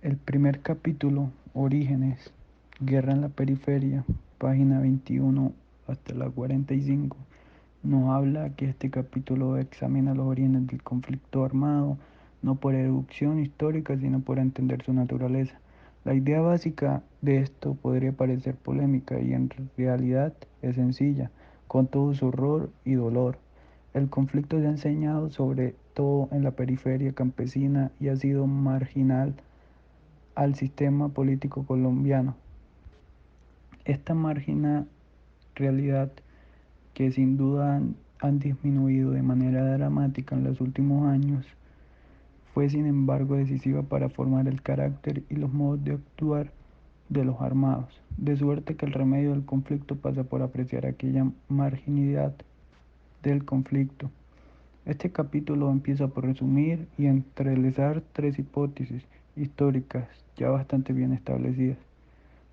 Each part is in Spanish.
El primer capítulo, Orígenes, Guerra en la Periferia, página 21 hasta la 45, nos habla que este capítulo examina los orígenes del conflicto armado, no por deducción histórica, sino por entender su naturaleza. La idea básica de esto podría parecer polémica y en realidad es sencilla, con todo su horror y dolor. El conflicto se ha enseñado sobre todo en la periferia campesina y ha sido marginal al sistema político colombiano. Esta marginal realidad que sin duda han disminuido de manera dramática en los últimos años, fue sin embargo decisiva para formar el carácter y los modos de actuar de los armados, de suerte que el remedio del conflicto pasa por apreciar aquella marginalidad del conflicto. Este capítulo empieza por resumir y entrelazar tres hipótesis históricas ya bastante bien establecidas.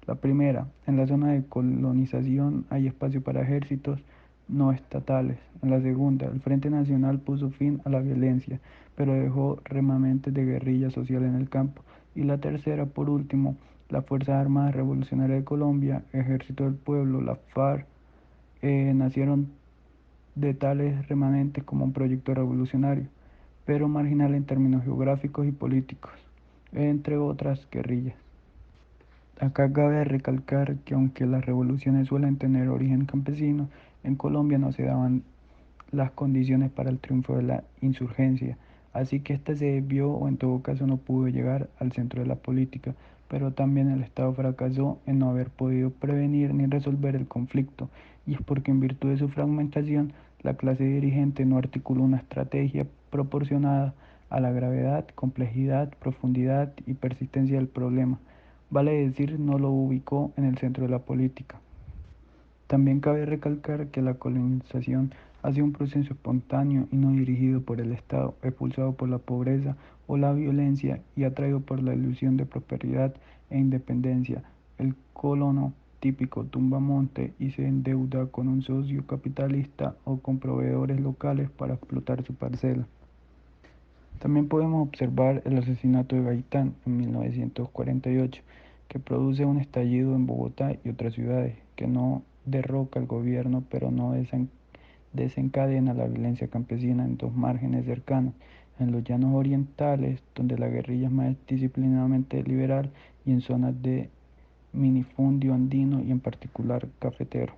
La primera, en la zona de colonización hay espacio para ejércitos no estatales. En la segunda, el Frente Nacional puso fin a la violencia, pero dejó remanentes de guerrilla social en el campo. Y la tercera, por último, las Fuerzas Armadas Revolucionarias de Colombia, Ejército del Pueblo, la FARC, nacieron de tales remanentes como un proyecto revolucionario, pero marginal en términos geográficos y políticos, entre otras guerrillas. Acá cabe recalcar que aunque las revoluciones suelen tener origen campesino, en Colombia no se daban las condiciones para el triunfo de la insurgencia, así que ésta se desvió o en todo caso no pudo llegar al centro de la política, pero también el Estado fracasó en no haber podido prevenir ni resolver el conflicto, y es porque en virtud de su fragmentación, la clase dirigente no articuló una estrategia proporcionada a la gravedad, complejidad, profundidad y persistencia del problema. Vale decir, no lo ubicó en el centro de la política. También cabe recalcar que la colonización ha sido un proceso espontáneo y no dirigido por el Estado, expulsado por la pobreza o la violencia y atraído por la ilusión de prosperidad e independencia. El colono típico tumba monte y se endeuda con un socio capitalista o con proveedores locales para explotar su parcela. También podemos observar el asesinato de Gaitán en 1948, que produce un estallido en Bogotá y otras ciudades, que no derroca al gobierno, pero no desencadena la violencia campesina en dos márgenes cercanos, en los llanos orientales, donde la guerrilla es más disciplinadamente liberal, y en zonas de minifundio andino y en particular cafetero.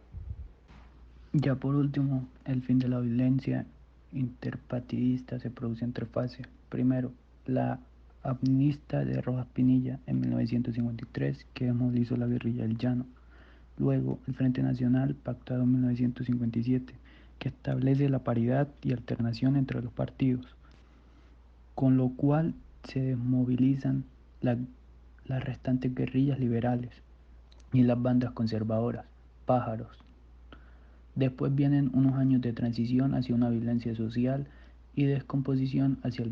Ya por último, el fin de la violencia interpartidista se produce en tres fases. Primero, la amnistía de Rojas Pinilla en 1953, que desmovilizó la guerrilla del Llano. Luego, el Frente Nacional, pactado en 1957, que establece la paridad y alternación entre los partidos, con lo cual se desmovilizan la- las restantes guerrillas liberales y las bandas conservadoras, pájaros. Después vienen unos años de transición hacia una violencia social y descomposición hacia el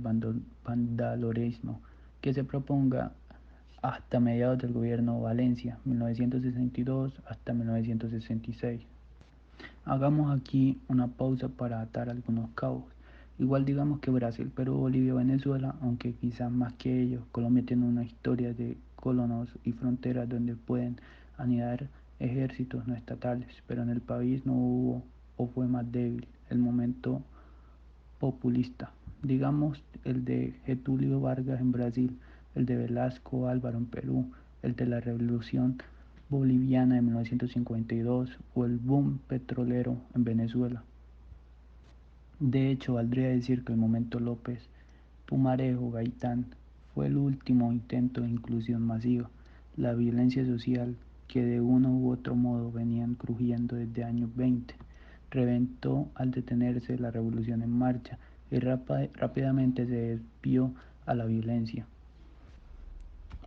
vandalorismo, que se proponga hasta mediados del gobierno Valencia, 1962 hasta 1966. Hagamos aquí una pausa para atar algunos cabos. Igual digamos que Brasil, Perú, Bolivia, Venezuela, aunque quizás más que ellos, Colombia tiene una historia de colonos y fronteras donde pueden anidar ejércitos no estatales, pero en el país no hubo o fue más débil el momento populista, digamos el de Getúlio Vargas en Brasil, el de Velasco Álvaro en Perú, el de la Revolución Boliviana de 1952 o el boom petrolero en Venezuela. De hecho, valdría decir que el momento López Pumarejo Gaitán fue el último intento de inclusión masiva. La violencia social que de uno u otro modo venían crujiendo desde años 20 reventó al detenerse la revolución en marcha y rápidamente se desvió a la violencia.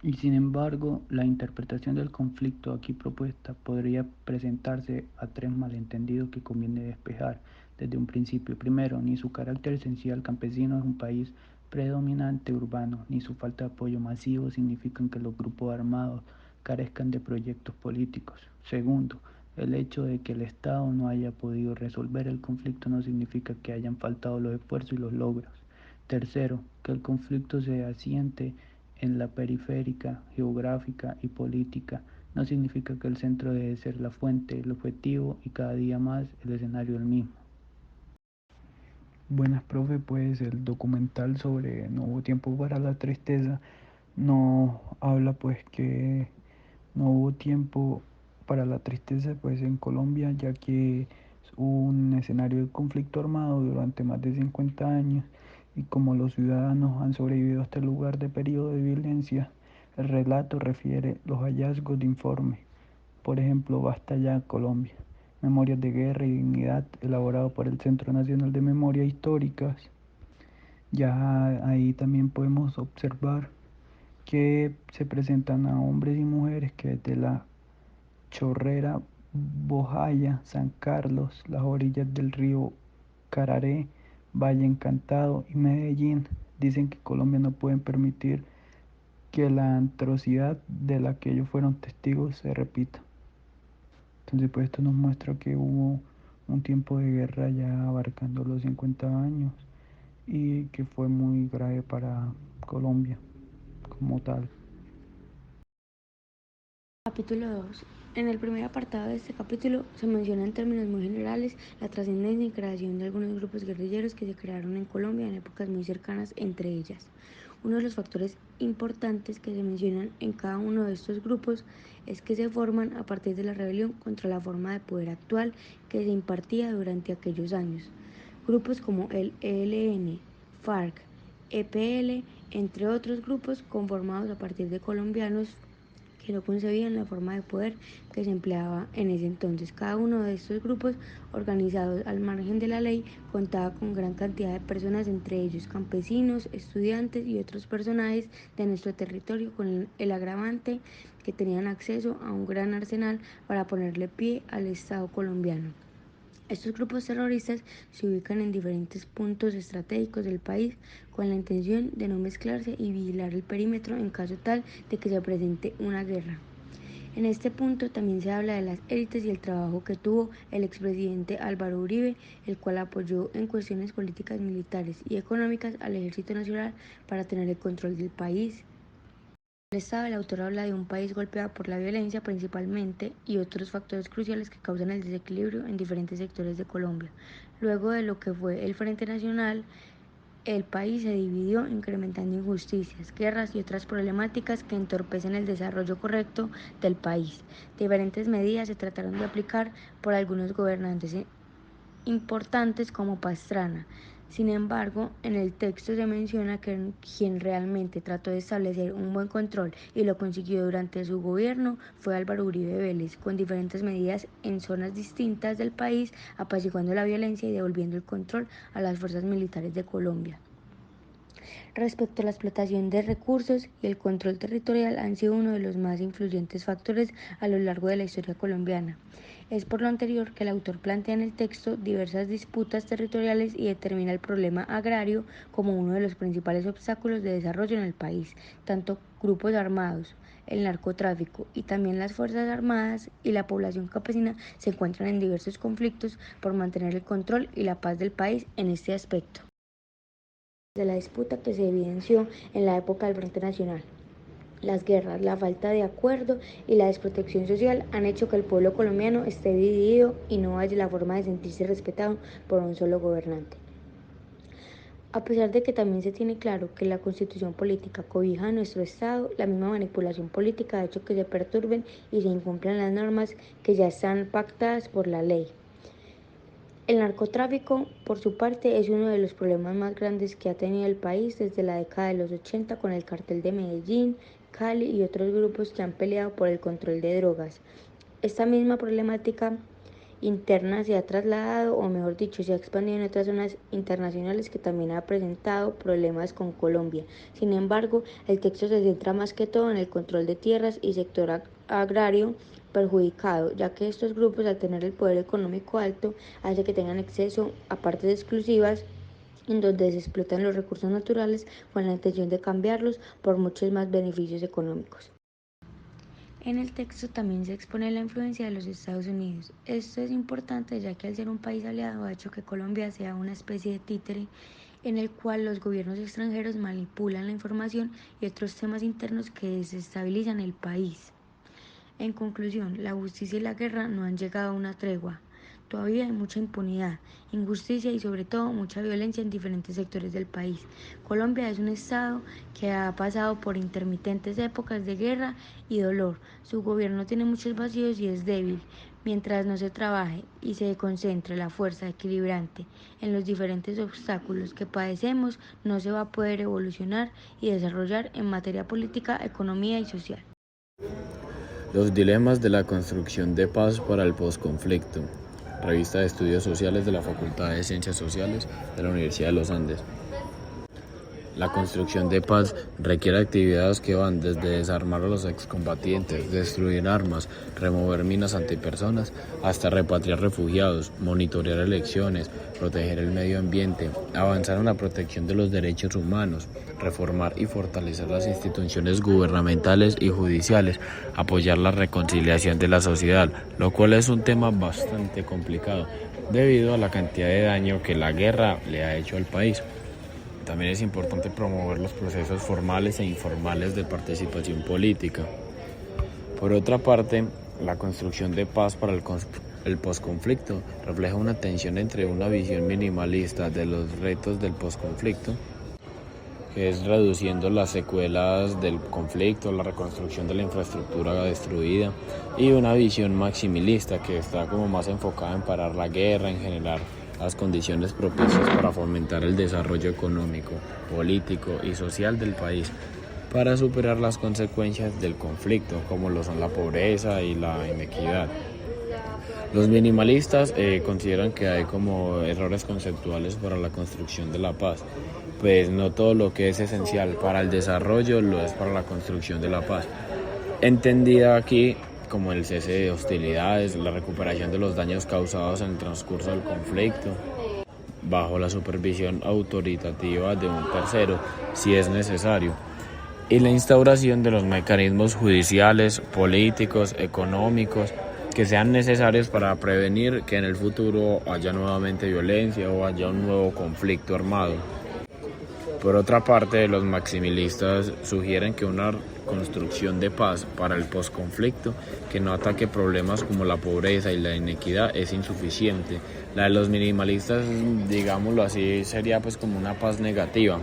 Y sin embargo, la interpretación del conflicto aquí propuesta podría presentarse a tres malentendidos que conviene despejar desde un principio. Primero, ni su carácter esencial campesino es un país predominante urbano, ni su falta de apoyo masivo significan que los grupos armados carezcan de proyectos políticos. Segundo, el hecho de que el Estado no haya podido resolver el conflicto no significa que hayan faltado los esfuerzos y los logros. Tercero, que el conflicto se asiente en la periférica, geográfica y política, no significa que el centro debe ser la fuente, el objetivo y cada día más el escenario del mismo. Buenas, profe, pues el documental sobre No hubo tiempo para la tristeza no habla pues que no hubo tiempo para la tristeza pues en Colombia, ya que hubo un escenario de conflicto armado durante más de 50 años y como los ciudadanos han sobrevivido a este lugar de periodo de violencia, el relato refiere los hallazgos de informe. Por ejemplo, Basta ya Colombia, Memorias de Guerra y Dignidad, elaborado por el Centro Nacional de Memoria Históricas. Ya ahí también podemos observar que se presentan a hombres y mujeres que desde la Chorrera, Bojaya, San Carlos, las orillas del río Cararé, Valle Encantado y Medellín dicen que Colombia no pueden permitir que la atrocidad de la que ellos fueron testigos se repita. Entonces, pues esto nos muestra que hubo un tiempo de guerra ya abarcando los 50 años y que fue muy grave para Colombia como tal. Capítulo 2. En el primer apartado de este capítulo se menciona en términos muy generales la trascendencia y creación de algunos grupos guerrilleros que se crearon en Colombia en épocas muy cercanas entre ellas. Uno de los factores importantes que se mencionan en cada uno de estos grupos es que se forman a partir de la rebelión contra la forma de poder actual que se impartía durante aquellos años. Grupos como el ELN, FARC, EPL, entre otros grupos conformados a partir de colombianos que no concebían la forma de poder que se empleaba en ese entonces. Cada uno de estos grupos organizados al margen de la ley contaba con gran cantidad de personas, entre ellos campesinos, estudiantes y otros personajes de nuestro territorio, con el agravante que tenían acceso a un gran arsenal para ponerle pie al Estado colombiano. Estos grupos terroristas se ubican en diferentes puntos estratégicos del país con la intención de no mezclarse y vigilar el perímetro en caso tal de que se presente una guerra. En este punto también se habla de las élites y el trabajo que tuvo el expresidente Álvaro Uribe, el cual apoyó en cuestiones políticas, militares y económicas al Ejército Nacional para tener el control del país. El Estado, el autor habla de un país golpeado por la violencia principalmente y otros factores cruciales que causan el desequilibrio en diferentes sectores de Colombia. Luego de lo que fue el Frente Nacional, el país se dividió, incrementando injusticias, guerras y otras problemáticas que entorpecen el desarrollo correcto del país. Diferentes medidas se trataron de aplicar por algunos gobernantes importantes como Pastrana. Sin embargo, en el texto se menciona que quien realmente trató de establecer un buen control y lo consiguió durante su gobierno fue Álvaro Uribe Vélez, con diferentes medidas en zonas distintas del país, apaciguando la violencia y devolviendo el control a las fuerzas militares de Colombia. Respecto a la explotación de recursos y el control territorial han sido uno de los más influyentes factores a lo largo de la historia colombiana. Es por lo anterior que el autor plantea en el texto diversas disputas territoriales y determina el problema agrario como uno de los principales obstáculos de desarrollo en el país, tanto grupos armados, el narcotráfico y también las Fuerzas Armadas y la población campesina se encuentran en diversos conflictos por mantener el control y la paz del país en este aspecto de la disputa que se evidenció en la época del Frente Nacional. Las guerras, la falta de acuerdo y la desprotección social han hecho que el pueblo colombiano esté dividido y no haya la forma de sentirse respetado por un solo gobernante. A pesar de que también se tiene claro que la constitución política cobija a nuestro Estado, la misma manipulación política ha hecho que se perturben y se incumplan las normas que ya están pactadas por la ley. El narcotráfico, por su parte, es uno de los problemas más grandes que ha tenido el país desde la década de los 80 con el cartel de Medellín, Cali y otros grupos que han peleado por el control de drogas. Esta misma problemática interna se ha trasladado, o mejor dicho, se ha expandido en otras zonas internacionales que también ha presentado problemas con Colombia. Sin embargo, el texto se centra más que todo en el control de tierras y sector agrario perjudicado, ya que estos grupos, al tener el poder económico alto, hace que tengan acceso a partes exclusivas en donde se explotan los recursos naturales con la intención de cambiarlos por muchos más beneficios económicos. En el texto también se expone la influencia de los Estados Unidos. Esto es importante ya que al ser un país aliado ha hecho que Colombia sea una especie de títere en el cual los gobiernos extranjeros manipulan la información y otros temas internos que desestabilizan el país. En conclusión, la justicia y la guerra no han llegado a una tregua. Todavía hay mucha impunidad, injusticia y sobre todo mucha violencia en diferentes sectores del país. Colombia es un estado que ha pasado por intermitentes épocas de guerra y dolor. Su gobierno tiene muchos vacíos y es débil. Mientras no se trabaje y se concentre la fuerza equilibrante en los diferentes obstáculos que padecemos, no se va a poder evolucionar y desarrollar en materia política, economía y social. Los dilemas de la construcción de paz para el posconflicto. Revista de Estudios Sociales de la Facultad de Ciencias Sociales de la Universidad de los Andes. La construcción de paz requiere actividades que van desde desarmar a los excombatientes, destruir armas, remover minas antipersonas, hasta repatriar refugiados, monitorear elecciones, proteger el medio ambiente, avanzar en la protección de los derechos humanos, reformar y fortalecer las instituciones gubernamentales y judiciales, apoyar la reconciliación de la sociedad, lo cual es un tema bastante complicado debido a la cantidad de daño que la guerra le ha hecho al país. También es importante promover los procesos formales e informales de participación política. Por otra parte, la construcción de paz para el posconflicto refleja una tensión entre una visión minimalista de los retos del posconflicto, que es reduciendo las secuelas del conflicto, la reconstrucción de la infraestructura destruida, y una visión maximilista que está como más enfocada en parar la guerra, en generar las condiciones propicias para fomentar el desarrollo económico, político y social del país, para superar las consecuencias del conflicto, como lo son la pobreza y la inequidad. Los minimalistas consideran que hay como errores conceptuales para la construcción de la paz, pues no todo lo que es esencial para el desarrollo lo es para la construcción de la paz. Entendida aquí como el cese de hostilidades, la recuperación de los daños causados en el transcurso del conflicto, bajo la supervisión autoritativa de un tercero, si es necesario, y la instauración de los mecanismos judiciales, políticos, económicos, que sean necesarios para prevenir que en el futuro haya nuevamente violencia o haya un nuevo conflicto armado. Por otra parte, los maximalistas sugieren que una construcción de paz para el posconflicto que no ataque problemas como la pobreza y la inequidad es insuficiente. La de los minimalistas, digámoslo así, sería pues como una paz negativa,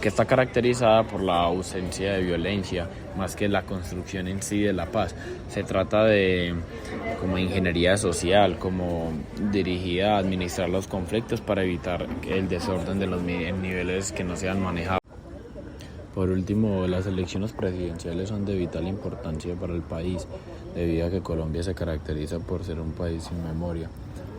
que está caracterizada por la ausencia de violencia más que la construcción en sí de la paz. Se trata de como ingeniería social, como dirigida a administrar los conflictos para evitar el desorden de los niveles que no sean manejados. Por último, las elecciones presidenciales son de vital importancia para el país, debido a que Colombia se caracteriza por ser un país sin memoria,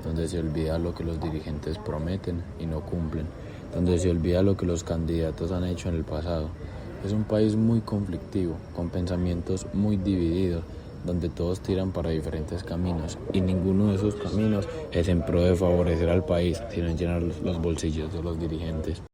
donde se olvida lo que los dirigentes prometen y no cumplen, donde se olvida lo que los candidatos han hecho en el pasado. Es un país muy conflictivo, con pensamientos muy divididos, donde todos tiran para diferentes caminos y ninguno de esos caminos es en pro de favorecer al país, sino en llenar los bolsillos de los dirigentes.